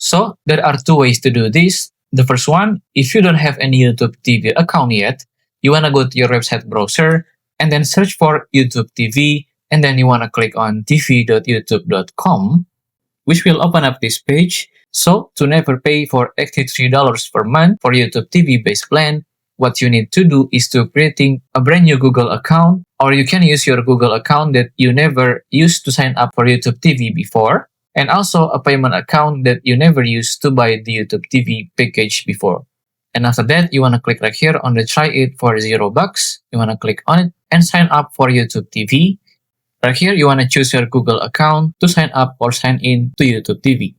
So there are two ways to do this. The first one, if you don't have any YouTube TV account yet, you want to go to your website browser and then search for YouTube TV, and then you want to click on tv.youtube.com, which will open up this page. So to never pay for $83 per month for YouTube TV base plan, what you need to do is to creating a brand new Google account, or you can use your Google account that you never used to sign up for YouTube TV before, and also a payment account that you never used to buy the YouTube TV package before. And after that, you want to click right here on the try it for $0. You want to click on it and sign up for YouTube TV. Right here, you want to choose your Google account to sign up or sign in to YouTube TV.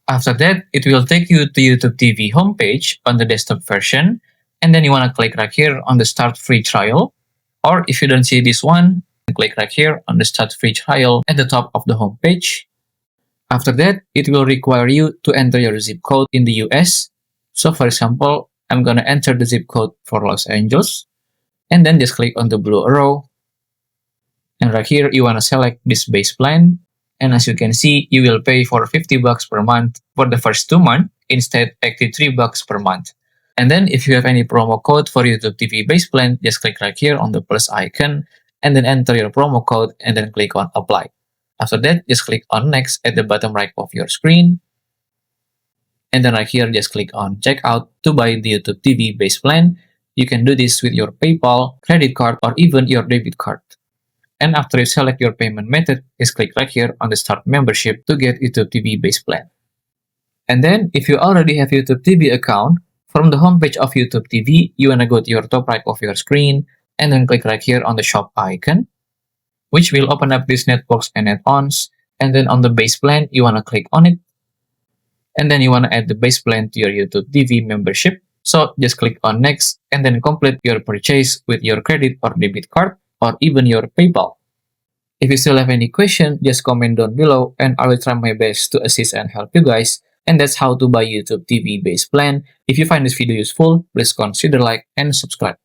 After that, it will take you to YouTube TV homepage on the desktop version. And then you want to click right here on the start free trial. Or if you don't see this one, click right here on the start free trial at the top of the homepage. After that, it will require you to enter your zip code in the US. So for example, I'm going to enter the zip code for Los Angeles. And then just click on the blue arrow. And right here, you want to select this base plan. And as you can see, you will pay for $50 per month for the first 2 months instead $83 per month. And then if you have any promo code for YouTube TV base plan, just click right here on the plus icon and then enter your promo code and then click on apply. After that, just click on next at the bottom right of your screen. And then right here, just click on checkout to buy the YouTube TV base plan. You can do this with your PayPal, credit card, or even your debit card. And after you select your payment method, just click right here on the start membership to get YouTube TV base plan. And then if you already have YouTube TV account, from the homepage of YouTube TV, you want to go to your top right of your screen and then click right here on the shop icon, which will open up this networks and add-ons. And then on the base plan, you want to click on it. And then you want to add the base plan to your YouTube TV membership. So just click on next and then complete your purchase with your credit or debit card or even your PayPal. If you still have any question, just comment down below and I will try my best to assist and help you guys. And that's how to buy YouTube TV base plan. If you find this video useful, please consider like and subscribe.